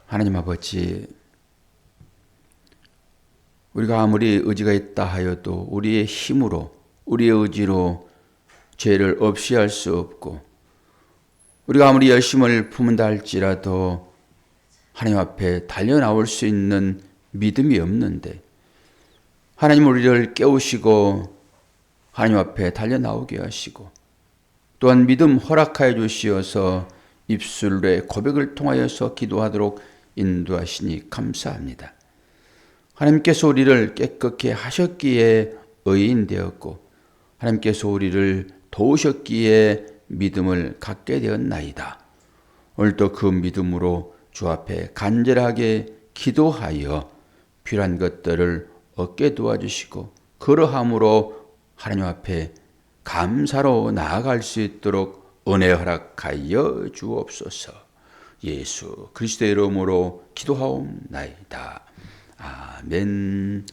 하나님 아버지, 우리가 아무리 의지가 있다 하여도 우리의 힘으로, 우리의 의지로 죄를 없이 할 수 없고, 우리가 아무리 열심을 품은다 할지라도 하나님 앞에 달려나올 수 있는 믿음이 없는데, 하나님 우리를 깨우시고 하나님 앞에 달려나오게 하시고, 또한 믿음 허락하여 주시어서 입술의 고백을 통하여서 기도하도록 인도하시니 감사합니다. 하나님께서 우리를 깨끗게 하셨기에 의인 되었고, 하나님께서 우리를 도우셨기에 믿음을 갖게 되었나이다. 오늘도 그 믿음으로 주 앞에 간절하게 기도하여 필요한 것들을 얻게 도와주시고, 그러함으로 하나님 앞에 감사로 나아갈 수 있도록 은혜 허락하여 주옵소서. 예수 그리스도의 이름으로 기도하옵나이다. 아멘.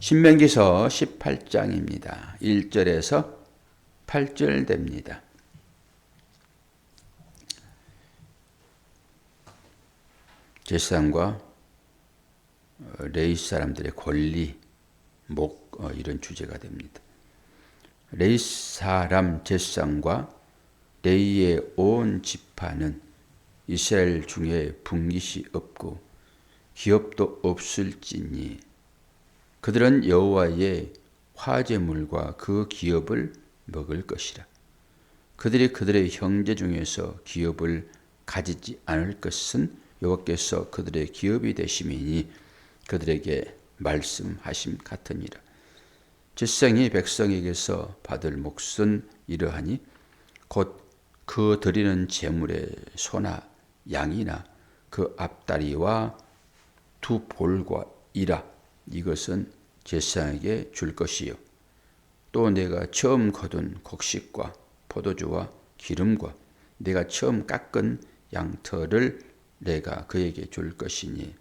신명기서 18장입니다. 1절에서 8절 됩니다. 제사장과 레위 사람들의 권리, 이런 주제가 됩니다. 레위 사람 제사장과 레위의 온 지파는 이스라엘 중에 분깃이 없고 기업도 없을지니 그들은 여호와의 화제물과 그 기업을 먹을 것이라. 그들이 그들의 형제 중에서 기업을 가지지 않을 것은 여호와께서 그들의 기업이 되심이니 그들에게 말씀하심 같으니라. 제사장이 백성에게서 받을 몫은 이러하니 곧 그 드리는 제물의 소나 양이나 그 앞다리와 두 볼과 이라, 이것은 제사장에게 줄 것이요. 또 내가 처음 거둔 곡식과 포도주와 기름과 내가 처음 깎은 양털을 내가 그에게 줄 것이니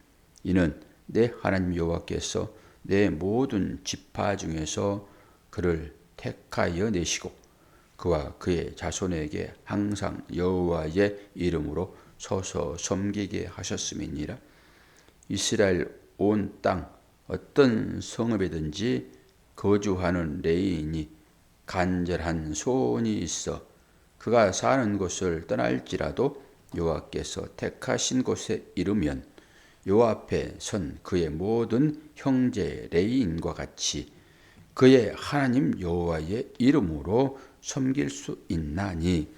이는 내 하나님 여호와께서 내 모든 지파 중에서 그를 택하여 내시고 그와 그의 자손에게 항상 여호와의 이름으로 서서 섬기게 하셨음이니라. 이스라엘 온 땅 어떤 성읍에든지 거주하는 레위인이 간절한 소원이 있어 그가 사는 곳을 떠날지라도 여호와께서 택하신 곳에 이르면 여호와 앞에 선 그의 모든 형제 레위인과 같이 그의 하나님 여호와의 이름으로 섬길 수 있나니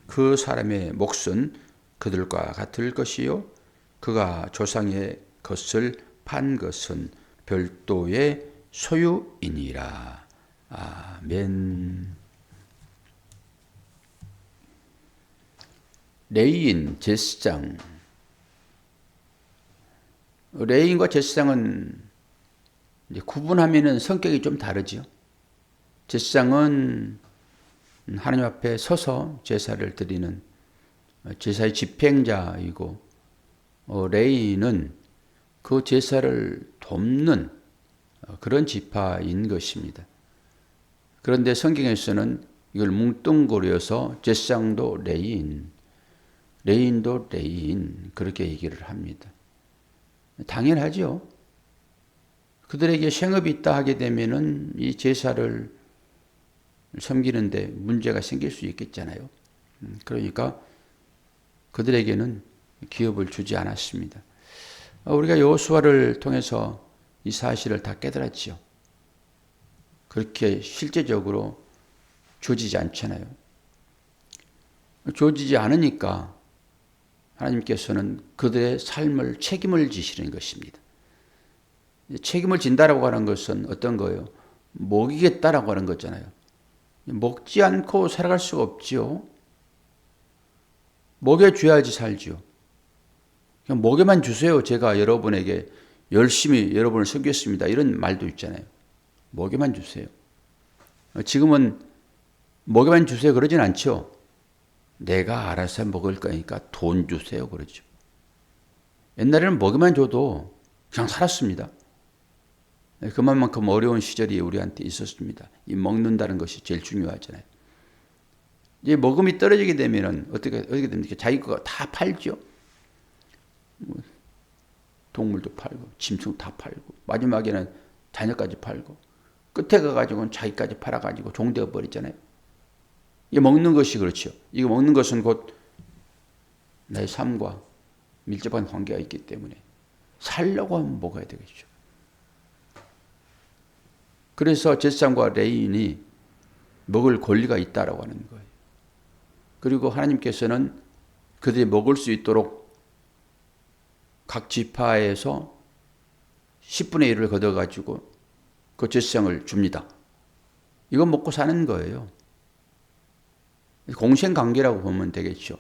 그 사람의 몫은 그들과 같을 것이요 그가 조상의 것을 판 것은 별도의 소유이니라. 아멘. 레위인, 제사장. 레위인과 제사장은 구분하면은 성격이 좀 다르죠. 제사장은 하나님 앞에 서서 제사를 드리는 제사의 집행자이고, 레위인은 그 제사를 돕는 그런 지파인 것입니다. 그런데 성경에서는 이걸 뭉뚱그려서 제사장도 레위인, 레위인도 레위인 그렇게 얘기를 합니다. 당연하죠. 그들에게 생업이 있다 하게 되면은 이 제사를 섬기는데 문제가 생길 수 있겠잖아요. 그러니까 그들에게는 기업을 주지 않았습니다. 우리가 여호수아를 통해서 이 사실을 다 깨달았지요. 그렇게 실제적으로 주어지지 않잖아요. 주어지지 않으니까 하나님께서는 그들의 삶을 책임을 지시는 것입니다. 책임을 진다라고 하는 것은 어떤 거예요? 먹이겠다라고 하는 거잖아요. 먹지 않고 살아갈 수가 없지요. 먹여줘야지 살지요. 그냥 먹여만 주세요. 제가 여러분에게 열심히 여러분을 섬겼습니다. 이런 말도 있잖아요. 먹여만 주세요. 지금은 먹여만 주세요 그러진 않죠. 내가 알아서 먹을 거니까 돈 주세요 그러죠. 옛날에는 먹여만 줘도 그냥 살았습니다. 그만큼 어려운 시절이 우리한테 있었습니다. 이 먹는다는 것이 제일 중요하잖아요. 이제 먹음이 떨어지게 되면은 어떻게 됩니까? 자기 거 다 팔죠. 동물도 팔고 짐승 다 팔고 마지막에는 자녀까지 팔고 끝에 가가지고는 자기까지 팔아가지고 종되어 버리잖아요. 이게 먹는 것이 그렇죠. 이거 먹는 것은 곧 나의 삶과 밀접한 관계가 있기 때문에 살려고 하면 먹어야 되겠죠. 그래서 제사장과 레위인이 먹을 권리가 있다라고 하는 거예요. 그리고 하나님께서는 그들이 먹을 수 있도록 각 지파에서 10분의 1을 걷어가지고 그 제사장을 줍니다. 이건 먹고 사는 거예요. 공생관계라고 보면 되겠죠.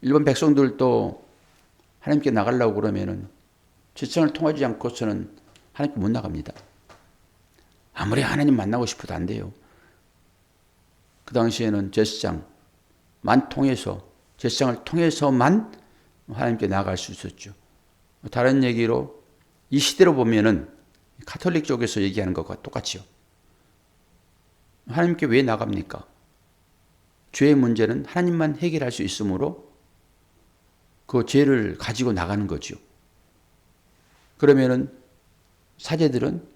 일반 백성들도 하나님께 나가려고 그러면은 제사장을 통하지 않고서는 하나님께 못 나갑니다. 아무리 하나님 만나고 싶어도 안 돼요. 그 당시에는 제사장만 통해서, 제사장을 통해서만 하나님께 나아갈 수 있었죠. 다른 얘기로 이 시대로 보면은 가톨릭 쪽에서 얘기하는 것과 똑같죠. 하나님께 왜 나갑니까? 죄의 문제는 하나님만 해결할 수 있으므로 그 죄를 가지고 나가는 거죠. 그러면은 사제들은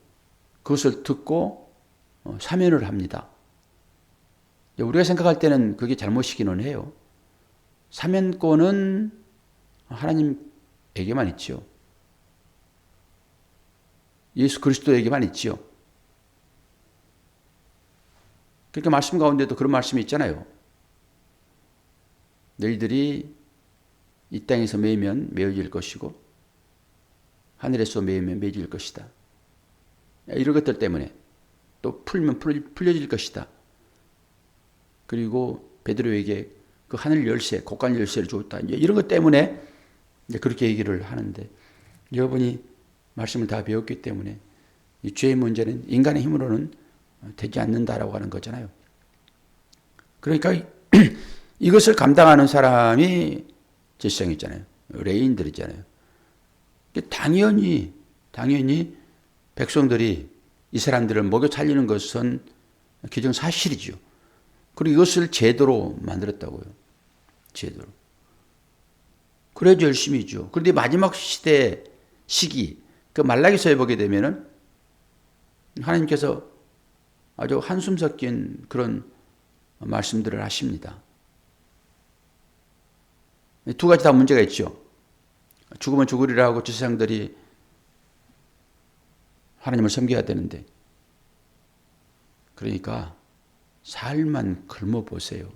그것을 듣고 사면을 합니다. 우리가 생각할 때는 그게 잘못이기는 해요. 사면권은 하나님에게만 있죠. 예수 그리스도에게만 있죠. 그렇게 말씀 가운데도 그런 말씀이 있잖아요. 너희들이 이 땅에서 매이면 매어질 것이고 하늘에서 매이면 매어질 것이다. 이런 것들 때문에 또 풀면 풀려질 것이다. 그리고 베드로에게 그 하늘 열쇠, 곡간 열쇠를 주었다. 이런 것 때문에 이제 그렇게 얘기를 하는데 여러분이 말씀을 다 배웠기 때문에 이 죄의 문제는 인간의 힘으로는 되지 않는다라고 하는 거잖아요. 그러니까 이것을 감당하는 사람이 제사장이잖아요. 레위인들이잖아요. 당연히 백성들이 이 사람들을 먹여 살리는 것은 기정사실이죠. 그리고 이것을 제도로 만들었다고요. 제도로. 그래야지 열심히죠. 그런데 마지막 시대 시기, 그 말라기서에 보게 되면은 하나님께서 아주 한숨 섞인 그런 말씀들을 하십니다. 두 가지 다 문제가 있죠. 죽으면 죽으리라 하고 제사장들이 하나님을 섬겨야 되는데, 그러니까 살만 굶어보세요.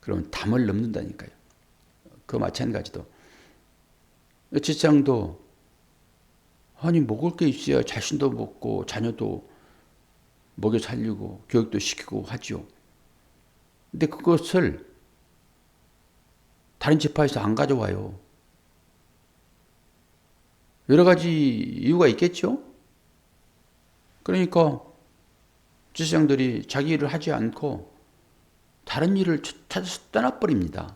그러면 담을 넘는다니까요. 그 마찬가지도 제사장도 아니 먹을 게 있어야 자신도 먹고 자녀도 먹여 살리고 교육도 시키고 하죠. 근데 그것을 다른 지파에서 안 가져와요. 여러 가지 이유가 있겠죠. 그러니까 제사장들이 자기 일을 하지 않고 다른 일을 찾아서 떠나버립니다.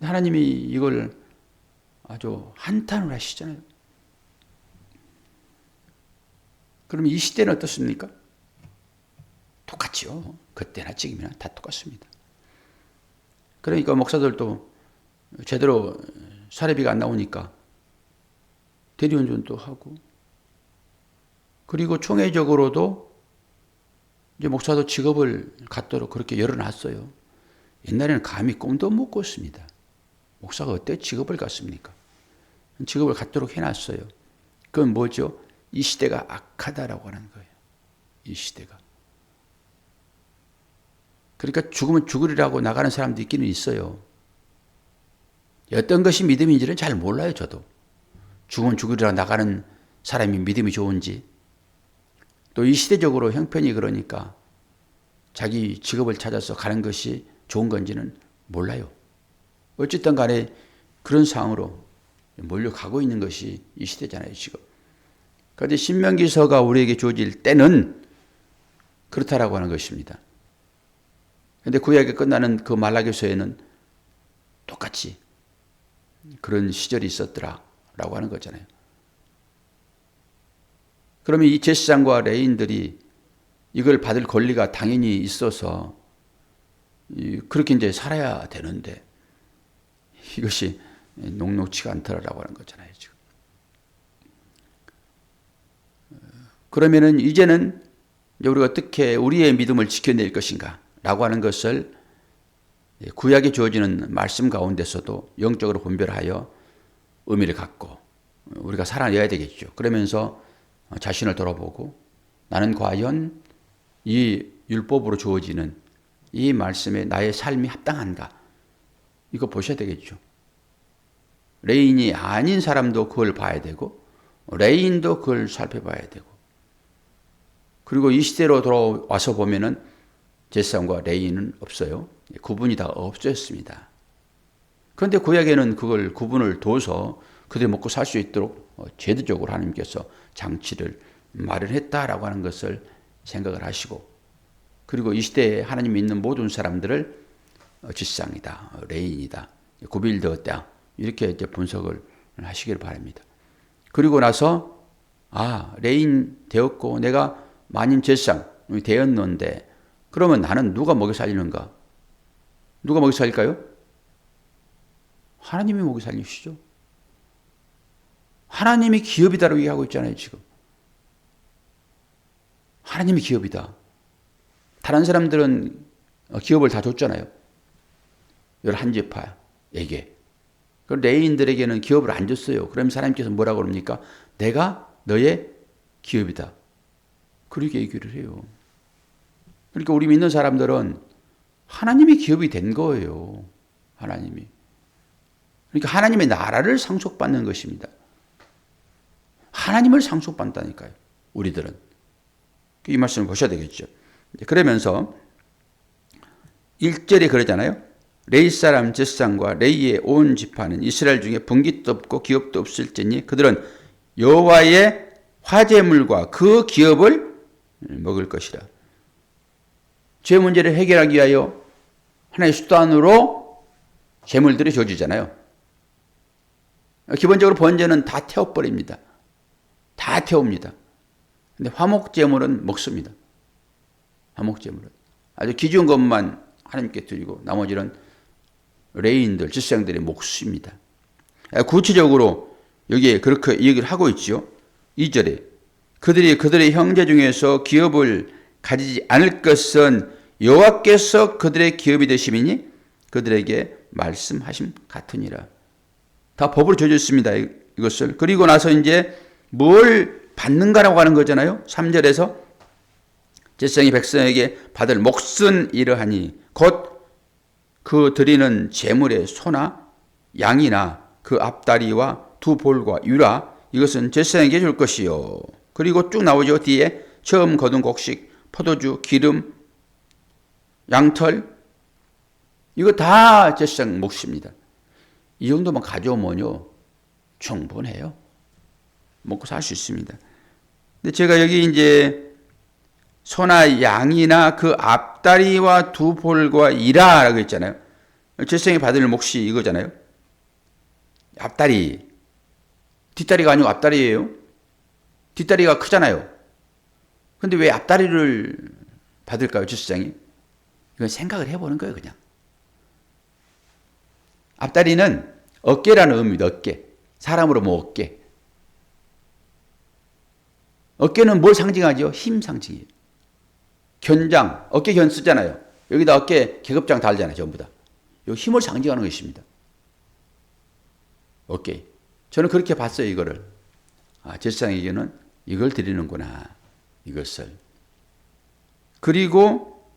하나님이 이걸 아주 한탄을 하시잖아요. 그럼 이 시대는 어떻습니까? 똑같죠. 그때나 지금이나 다 똑같습니다. 그러니까 목사들도 제대로 사례비가 안 나오니까 대리운전도 하고, 그리고 총회적으로도 이제 목사도 직업을 갖도록 그렇게 열어놨어요. 옛날에는 감히 꿈도 못 꿨습니다. 목사가 어때 직업을 갖습니까? 직업을 갖도록 해놨어요. 그건 뭐죠? 이 시대가 악하다라고 하는 거예요. 이 시대가. 그러니까 죽으면 죽으리라고 나가는 사람도 있기는 있어요. 어떤 것이 믿음인지는 잘 몰라요, 저도. 죽으면 죽으리라고 나가는 사람이 믿음이 좋은지. 또 이 시대적으로 형편이 그러니까 자기 직업을 찾아서 가는 것이 좋은 건지는 몰라요. 어쨌든 간에 그런 상황으로 몰려가고 있는 것이 이 시대잖아요, 지금. 그런데 신명기서가 우리에게 주어질 때는 그렇다라고 하는 것입니다. 그런데 구약이 끝나는 그 말라기서에는 똑같이 그런 시절이 있었더라라고 하는 거잖아요. 그러면 이 제사장과 레위인들이 이걸 받을 권리가 당연히 있어서 그렇게 이제 살아야 되는데 이것이 녹록치가 않더라라고 하는 거잖아요, 지금. 그러면은 이제는 우리가 어떻게 우리의 믿음을 지켜낼 것인가 라고 하는 것을 구약에 주어지는 말씀 가운데서도 영적으로 분별하여 의미를 갖고 우리가 살아내야 되겠죠. 그러면서 자신을 돌아보고 나는 과연 이 율법으로 주어지는 이 말씀에 나의 삶이 합당한가? 이거 보셔야 되겠죠. 레인이 아닌 사람도 그걸 봐야 되고 레인도 그걸 살펴봐야 되고 그리고 이 시대로 돌아와서 보면은 제사장과 레인은 없어요. 구분이 다 없어졌습니다. 그런데 구약에는 그걸 구분을 둬서 그들이 먹고 살 수 있도록 제도적으로 하나님께서 장치를 마련했다라고 하는 것을 생각을 하시고 그리고 이 시대에 하나님 믿는 모든 사람들을 제사장이다, 레인이다, 구별되었다 이렇게 이제 분석을 하시길 바랍니다. 그리고 나서 레인 되었고 내가 만인 제사장이 되었는데 그러면 나는 누가 먹여 살리는가? 누가 먹여 살릴까요? 하나님이 먹여 살리시죠. 하나님이 기업이다라고 얘기하고 있잖아요, 지금. 하나님이 기업이다. 다른 사람들은 기업을 다 줬잖아요. 11지파에게. 그 레인들에게는 기업을 안 줬어요. 그럼 하나님께서 뭐라고 그럽니까? 내가 너의 기업이다. 그렇게 얘기를 해요. 그러니까 우리 믿는 사람들은 하나님이 기업이 된 거예요. 하나님이. 그러니까 하나님의 나라를 상속받는 것입니다. 하나님을 상속받는다니까요. 우리들은. 이 말씀을 보셔야 되겠죠. 그러면서 1절에 그러잖아요. 레이 사람 제사장과 레이의 온 지파는 이스라엘 중에 분깃도 없고 기업도 없을지니 그들은 여호와의 화제물과 그 기업을 먹을 것이라. 죄 문제를 해결하기 위하여 하나의 수단으로 재물들이 줘지잖아요. 기본적으로 번제는 다 태워버립니다. 다 태웁니다. 근데 화목제물은 먹습니다. 화목제물은. 아주 기준 것만 하나님께 드리고 나머지는 레인들, 제사장들의 몫입니다. 구체적으로 여기에 그렇게 얘기를 하고 있죠. 2절에 그들의 형제 중에서 기업을 가지지 않을 것은 여호와께서 그들의 기업이 되심이니 그들에게 말씀하심 같으니라. 다 법으로 줘졌습니다. 이것을. 그리고 나서 이제 뭘 받는가라고 하는 거잖아요. 3절에서 제사장이 백성에게 받을 몫은 이러하니 곧 그 드리는 제물의 소나 양이나 그 앞다리와 두 볼과 유라 이것은 제사장에게 줄 것이요. 그리고 쭉 나오죠. 뒤에 처음 거둔 곡식, 포도주, 기름, 양털 이거 다 제사장 몫입니다. 이 정도만 가져오면요 충분해요. 먹고 살 수 있습니다. 근데 제가 여기 이제 소나 양이나 그 앞다리와 두 볼과 이라라고 했잖아요. 제사장이 받을 몫이 이거잖아요. 앞다리, 뒷다리가 아니고 앞다리예요. 뒷다리가 크잖아요. 근데 왜 앞다리를 받을까요, 제사장이? 이건 생각을 해보는 거예요, 그냥. 앞다리는 어깨라는 의미입니다, 어깨. 사람으로 뭐 어깨. 어깨는 뭘 상징하죠? 힘 상징이에요. 견장, 어깨 견 쓰잖아요. 여기다 어깨 계급장 달잖아요, 전부 다. 이 힘을 상징하는 것입니다. 어깨. 저는 그렇게 봤어요, 이거를. 제사장에게는 이걸 드리는구나, 이것을. 그리고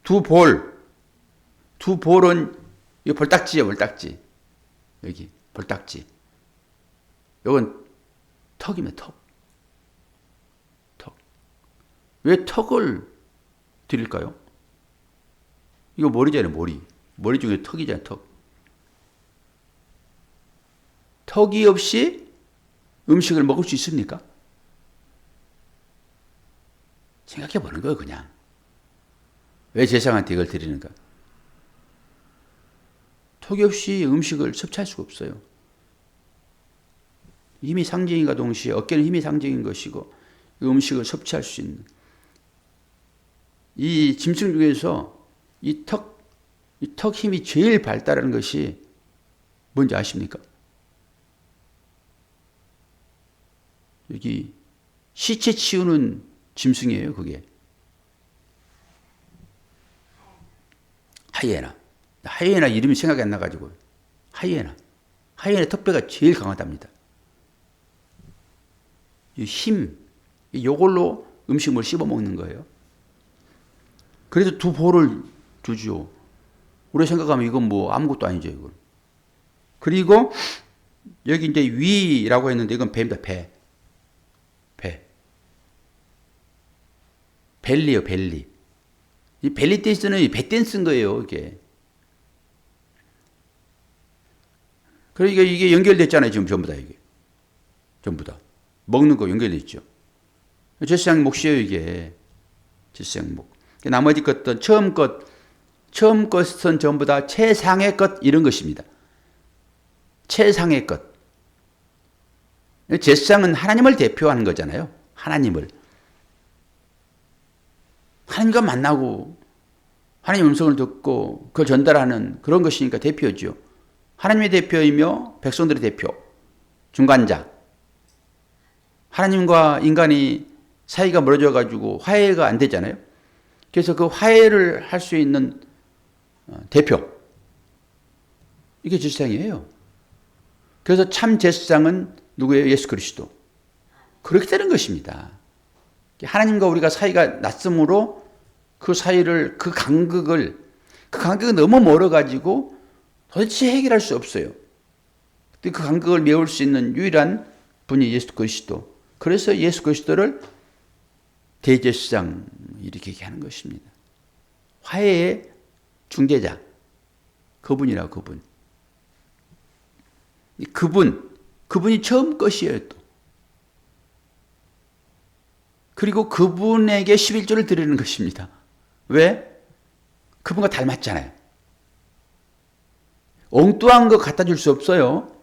두 볼. 두 볼은 이 볼딱지예요, 볼딱지. 여기 볼딱지. 이건 턱입니다, 턱. 턱. 왜 턱을 드릴까요? 이거 머리잖아요, 머리. 머리 중에 턱이잖아요, 턱. 턱이 없이 음식을 먹을 수 있습니까? 생각해 보는 거예요, 그냥. 왜 제사장한테 이걸 드리는가? 턱이 없이 음식을 섭취할 수가 없어요. 힘이 상징인과 동시에 어깨는 힘이 상징인 것이고 음식을 섭취할 수 있는 이 짐승 중에서 이 턱 힘이 제일 발달하는 것이 뭔지 아십니까? 여기 시체 치우는 짐승이에요, 그게. 하이에나. 하이에나 이름이 생각이 안 나가지고. 하이에나. 하이에나 턱뼈가 제일 강하답니다. 이 힘, 이걸로 음식물 씹어 먹는 거예요. 그래도 두 볼을 주죠. 우리가 생각하면 이건 뭐 아무것도 아니죠, 이건. 그리고 여기 이제 위라고 했는데 이건 배입니다, 배. 배. 벨리요, 벨리. 이 벨리 댄스는 배 댄스인 거예요, 이게. 그러니까 이게 연결됐잖아요, 지금 전부 다 이게. 전부 다. 먹는 거 연결됐죠. 제사장 몫이에요, 이게. 제사장 몫. 나머지 것들, 처음 것은 전부 다 최상의 것, 이런 것입니다. 최상의 것. 제사장은 하나님을 대표하는 거잖아요. 하나님을. 하나님과 만나고 하나님의 음성을 듣고 그걸 전달하는 그런 것이니까 대표죠. 하나님의 대표이며 백성들의 대표, 중간자. 하나님과 인간이 사이가 멀어져 가지고 화해가 안 되잖아요. 그래서 그 화해를 할 수 있는 대표. 이게 제사장이에요. 그래서 참 제사장은 누구예요? 예수 그리스도. 그렇게 되는 것입니다. 하나님과 우리가 사이가 났으므로 그 사이를, 그 간극이 너무 멀어가지고 도대체 해결할 수 없어요. 그 간극을 메울 수 있는 유일한 분이 예수 그리스도. 그래서 예수 그리스도를 대제사장 이렇게 얘기하는 것입니다. 화해의 중재자. 그분이라고, 그분. 그분이 처음 것이에요, 또. 그리고 그분에게 11조를 드리는 것입니다. 왜? 그분과 닮았잖아요. 엉뚱한 거 갖다 줄 수 없어요.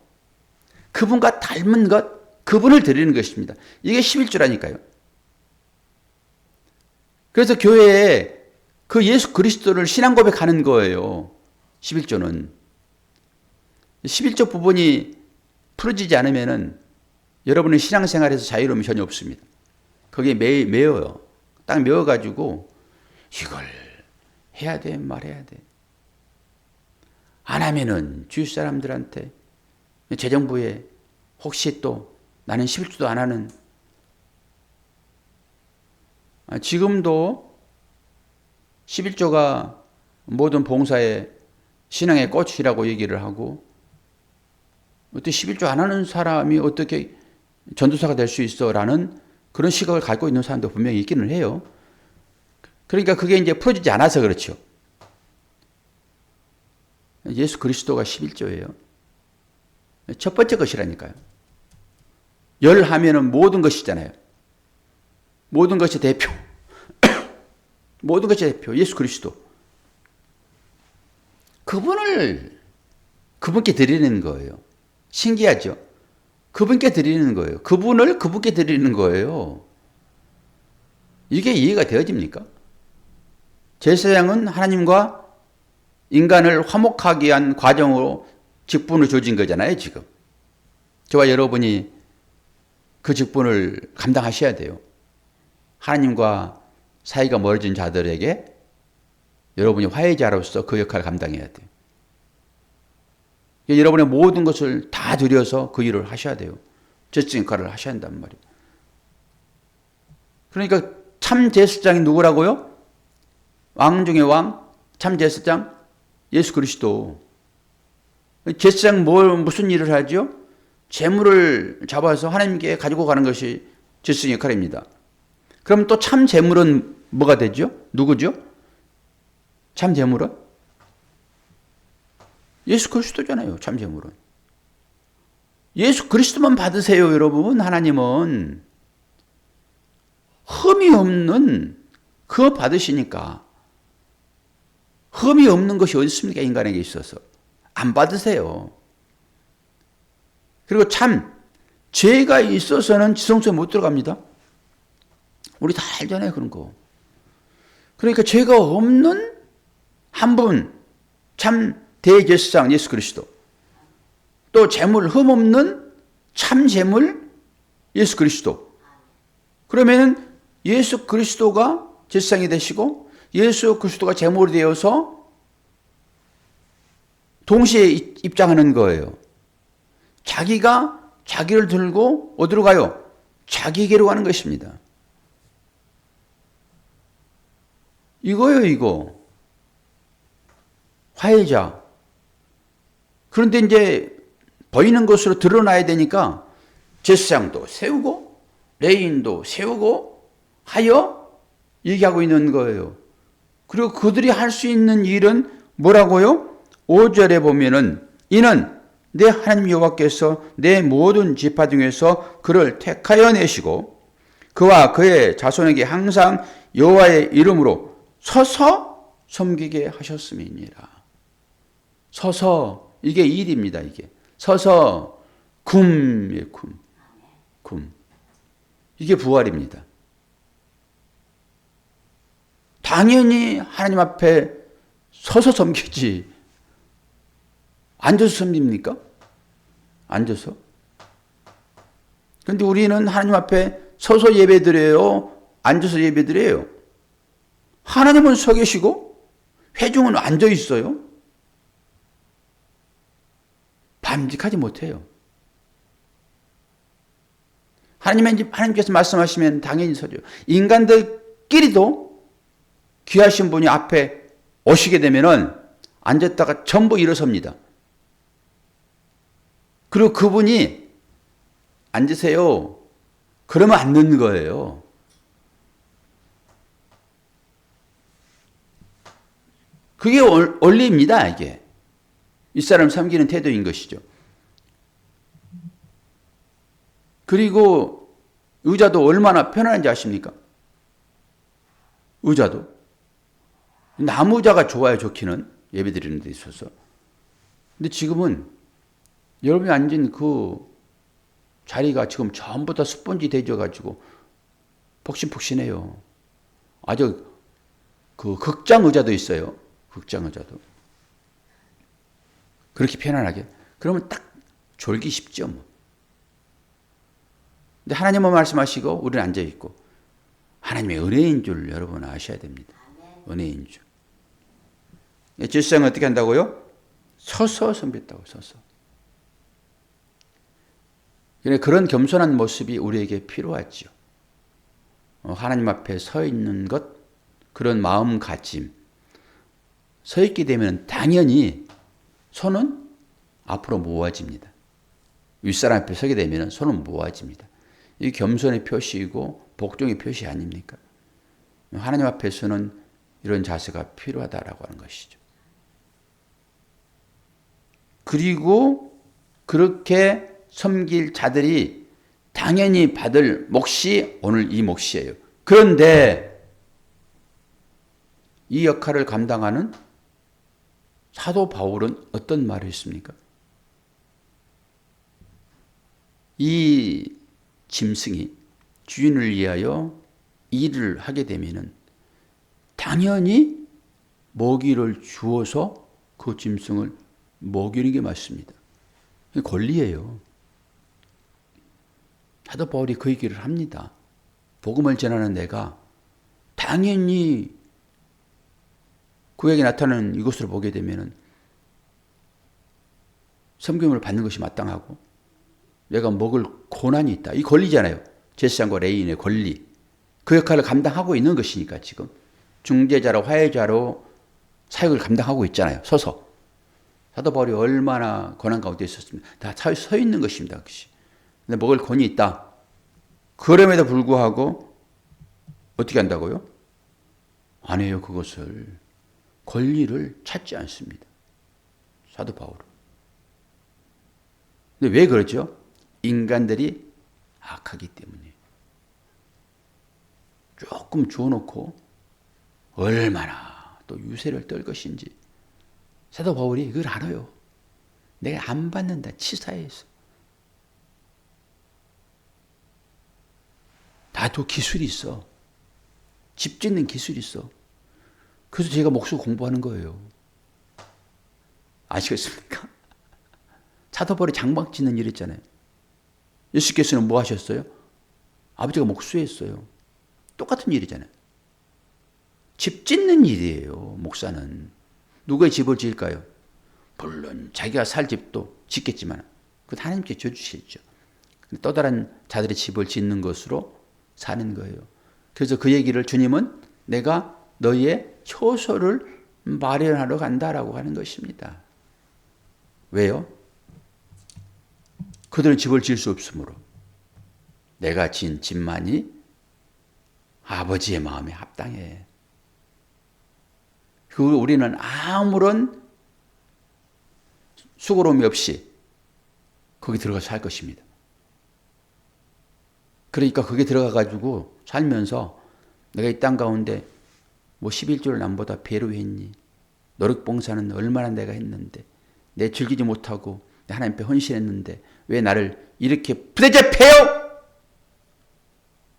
그분과 닮은 것, 그분을 드리는 것입니다. 이게 11조라니까요. 그래서 교회에 그 예수 그리스도를 신앙 고백하는 거예요. 11조는. 11조 부분이 풀어지지 않으면은 여러분의 신앙생활에서 자유로움이 전혀 없습니다. 거기에 매여요. 딱 매여가지고 이걸 해야 돼, 말해야 돼. 안 하면은 주위 사람들한테, 재정부에 혹시 또 나는 11조도 안 하는, 지금도 11조가 모든 봉사의 신앙의 꽃이라고 얘기를 하고, 어떻게 11조 안 하는 사람이 어떻게 전도사가 될 수 있어? 라는 그런 시각을 갖고 있는 사람도 분명히 있기는 해요. 그러니까 그게 이제 풀어지지 않아서 그렇죠. 예수 그리스도가 11조예요. 첫 번째 것이라니까요. 열 하면은 모든 것이잖아요. 모든 것의 대표. 모든 것의 대표. 예수 그리스도. 그분께 드리는 거예요. 신기하죠? 그분께 드리는 거예요. 그분을 그분께 드리는 거예요. 이게 이해가 되어집니까? 제사장은 하나님과 인간을 화목하게 위한 과정으로 직분을 주어진 거잖아요, 지금. 저와 여러분이 그 직분을 감당하셔야 돼요. 하나님과 사이가 멀어진 자들에게 여러분이 화해자로서 그 역할을 감당해야 돼요. 여러분의 모든 것을 다 들여서 그 일을 하셔야 돼요. 제사장 역할을 하셔야 한단 말이에요. 그러니까 참 제사장이 누구라고요? 왕 중의 왕, 참 제사장, 예수 그리스도. 제사장 무슨 일을 하죠? 재물을 잡아서 하나님께 가지고 가는 것이 제사장 역할입니다. 그럼 또 참 재물은 뭐가 되죠? 누구죠? 참 재물은? 예수 그리스도잖아요, 참 재물은. 예수 그리스도만 받으세요, 여러분. 하나님은 흠이 없는 그거 받으시니까. 흠이 없는 것이 어디 있습니까, 인간에게 있어서. 안 받으세요. 그리고 참 죄가 있어서는 지성소에 못 들어갑니다. 우리 다 알잖아요, 그런 거. 그러니까 죄가 없는 한 분, 참 대제사장 예수 그리스도. 또 재물 흠없는 참 재물 예수 그리스도. 그러면은 예수 그리스도가 제사장이 되시고 예수 그리스도가 제물이 되어서 동시에 입장하는 거예요. 자기가 자기를 들고 어디로 가요? 자기에게로 가는 것입니다. 이거요, 이거. 화해자. 그런데 이제 보이는 것으로 드러나야 되니까 제사장도 세우고 레위인도 세우고 하여 얘기하고 있는 거예요. 그리고 그들이 할 수 있는 일은 뭐라고요? 5절에 보면은 이는 내 하나님 여호와께서 내 모든 지파 중에서 그를 택하여 내시고 그와 그의 자손에게 항상 여호와의 이름으로 서서 섬기게 하셨음이니라. 서서, 이게 일입니다. 이게 서서 굼. 이게 부활입니다. 당연히 하나님 앞에 서서 섬기지. 앉아서 섬깁니까? 앉아서? 그런데 우리는 하나님 앞에 서서 예배드려요? 앉아서 예배드려요? 하나님은 서 계시고 회중은 앉아 있어요? 반직하지 못해요. 하나님께서 말씀하시면 당연히 서죠. 인간들끼리도 귀하신 분이 앞에 오시게 되면은 앉았다가 전부 일어섭니다. 그리고 그분이 앉으세요. 그러면 앉는 거예요. 그게 원리입니다, 이게. 윗사람 섬기는 태도인 것이죠. 그리고 의자도 얼마나 편안한지 아십니까? 의자도. 나무 의자가 좋아요, 좋기는. 예배 드리는 데 있어서. 근데 지금은 여러분이 앉은 그 자리가 지금 전부 다 스펀지 되어가지고 폭신폭신해요. 아주 그 극장 의자도 있어요. 극장 의자도. 그렇게 편안하게. 그러면 딱 졸기 쉽죠. 뭐. 근데 하나님은 말씀하시고 우리는 앉아있고 하나님의 은혜인 줄 여러분 아셔야 됩니다. 은혜인 줄. 제사장은 어떻게 한다고요? 서서 섬겼다고 서서. 그런 겸손한 모습이 우리에게 필요하죠. 하나님 앞에 서 있는 것, 그런 마음가짐. 서 있게 되면 당연히 손은 앞으로 모아집니다. 윗사람 앞에 서게 되면 손은 모아집니다. 이 겸손의 표시이고 복종의 표시 아닙니까? 하나님 앞에서는 이런 자세가 필요하다라고 하는 것이죠. 그리고 그렇게 섬길 자들이 당연히 받을 몫이 오늘 이 몫이에요. 그런데 이 역할을 감당하는 사도 바울은 어떤 말을 했습니까? 이 짐승이 주인을 위하여 일을 하게 되면은 당연히 먹이를 주어서 그 짐승을 먹이는 게 맞습니다. 권리예요. 사도 바울이 그 얘기를 합니다. 복음을 전하는 내가 당연히 구약에 나타나는 이것을 보게 되면은 섬김을 받는 것이 마땅하고 내가 먹을 고난이 있다. 이 권리잖아요. 제사장과 레위인의 권리. 그 역할을 감당하고 있는 것이니까 지금 중재자로 화해자로 사역을 감당하고 있잖아요. 서서. 사도 바울이 얼마나 고난 가운데 있었습니다. 다 서 있는 것입니다. 그것이. 근데 먹을 권이 있다. 그럼에도 불구하고 어떻게 한다고요? 안 해요. 그것을. 권리를 찾지 않습니다. 사도 바울은. 근데 왜 그러죠? 인간들이 악하기 때문에. 조금 주워놓고 얼마나 또 유세를 떨 것인지. 사도 바울이 그걸 알아요. 내가 안 받는다. 치사해서. 나도 기술이 있어. 집 짓는 기술이 있어. 그래서 제가 목수 공부하는 거예요. 아시겠습니까? 사도 바울이 장막 짓는 일 있잖아요. 예수께서는 뭐 하셨어요? 아버지가 목수했어요. 똑같은 일이잖아요. 집 짓는 일이에요. 목사는. 누구의 집을 지을까요? 물론 자기가 살 집도 짓겠지만 그건 하나님께 줘주시죠. 또 다른 자들의 집을 짓는 것으로 사는 거예요. 그래서 그 얘기를 주님은 내가 너희의 효소를 마련하러 간다라고 하는 것입니다. 왜요? 그들은 집을 지을 수 없으므로 내가 지은 집만이 아버지의 마음에 합당해. 우리는 아무런 수고로움이 없이 거기 들어가서 살 것입니다. 그러니까 거기 들어가가지고 살면서 내가 이 땅 가운데 뭐 11조를 남보다 배로 했니? 노력봉사는 얼마나 내가 했는데 내 즐기지 못하고 하나님 앞에 헌신했는데 왜 나를 이렇게 부대접해요?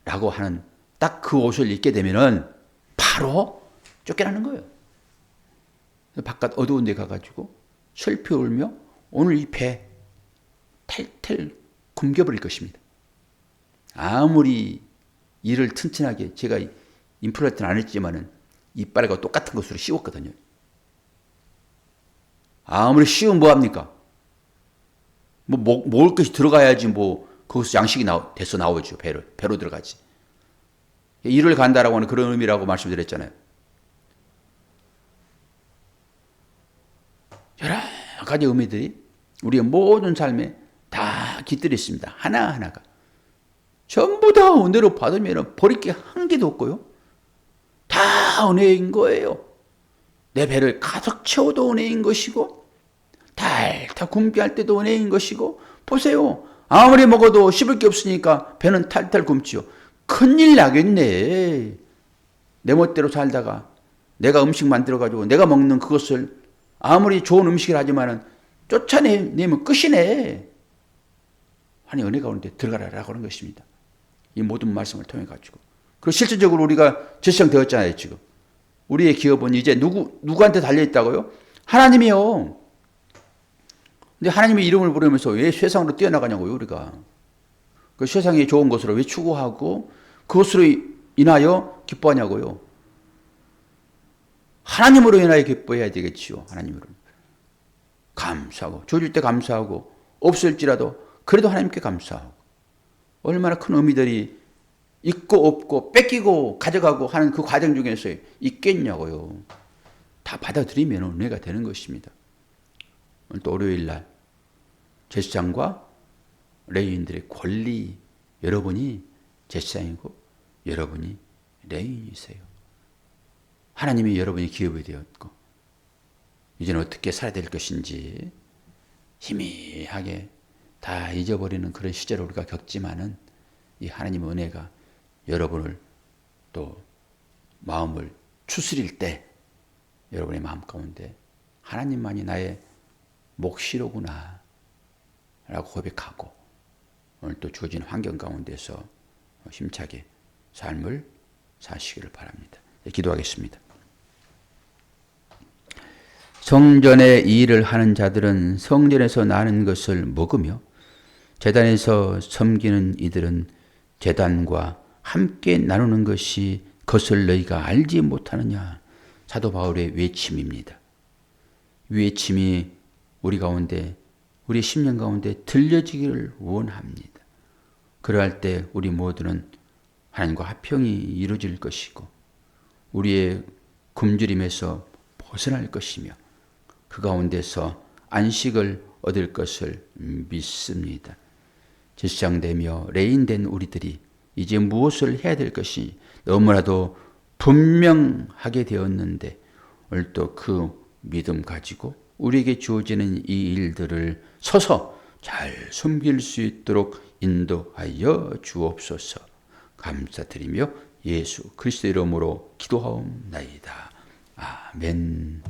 라고 하는 딱 그 옷을 입게 되면은 바로 쫓겨나는 거예요. 바깥 어두운 데 가가지고 슬피 울며 오늘 이 배 탈탈 굶겨버릴 것입니다. 아무리 일을 튼튼하게 제가 인플레이트는 안 했지만은 이빨과 똑같은 것으로 씌웠거든요. 아무리 씌우면 뭐합니까? 뭐 먹을 것이 들어가야지 뭐 거기서 양식이 돼서 나오죠. 배로 들어가지. 일을 간다라고 하는 그런 의미라고 말씀드렸잖아요. 여러 가지 의미들이 우리의 모든 삶에 다 깃들이 있습니다. 하나하나가. 전부 다 은혜로 받으면 버릴 게 한 개도 없고요. 다 은혜인 거예요. 내 배를 가득 채워도 은혜인 것이고 탈탈 굶게 할 때도 은혜인 것이고 보세요. 아무리 먹어도 씹을 게 없으니까 배는 탈탈 굶지요. 큰일 나겠네. 내 멋대로 살다가 내가 음식 만들어가지고 내가 먹는 그것을 아무리 좋은 음식을 하지만은 쫓아내면 끝이네. 하나님 은혜 가운데 들어가라라고 하는 것입니다. 이 모든 말씀을 통해 가지고. 그리고 실질적으로 우리가 제시되었잖아요, 지금. 우리의 기업은 이제 누구한테 달려있다고요? 하나님이요. 근데 하나님의 이름을 부르면서 왜 세상으로 뛰어나가냐고요, 우리가. 그 세상이 좋은 것으로 왜 추구하고 그것으로 인하여 기뻐하냐고요. 하나님으로 인하여 기뻐해야 되겠지요, 하나님으로. 감사하고, 줘줄 때 감사하고, 없을지라도 그래도 하나님께 감사하고. 얼마나 큰 의미들이 있고 없고 뺏기고 가져가고 하는 그 과정 중에서 있겠냐고요. 다 받아들이면 은혜가 되는 것입니다. 오늘 또 월요일 날 제사장과 레위인들의 권리, 여러분이 제사장이고 여러분이 레위인이세요. 하나님이 여러분의 기업이 되었고 이제는 어떻게 살아야 될 것인지 희미하게 다 잊어버리는 그런 시절을 우리가 겪지만은 이 하나님의 은혜가 여러분을 또 마음을 추스릴 때 여러분의 마음 가운데 하나님만이 나의 몫이로구나 라고 고백하고 오늘 또 주어진 환경 가운데서 힘차게 삶을 사시기를 바랍니다. 기도하겠습니다. 성전에 이 일을 하는 자들은 성전에서 나는 것을 먹으며 제단에서 섬기는 이들은 제단과 함께 나누는 것을 너희가 알지 못하느냐. 사도 바울의 외침입니다. 외침이 우리 가운데, 우리 심령 가운데 들려지기를 원합니다. 그러할 때 우리 모두는 하나님과 화평이 이루어질 것이고 우리의 굶주림에서 벗어날 것이며 그 가운데서 안식을 얻을 것을 믿습니다. 제사장되며 레인된 우리들이 이제 무엇을 해야 될 것이 너무나도 분명하게 되었는데 오늘 또 그 믿음 가지고 우리에게 주어지는 이 일들을 서서 잘 섬길 수 있도록 인도하여 주옵소서. 감사드리며 예수 그리스도 이름으로 기도하옵나이다. 아멘.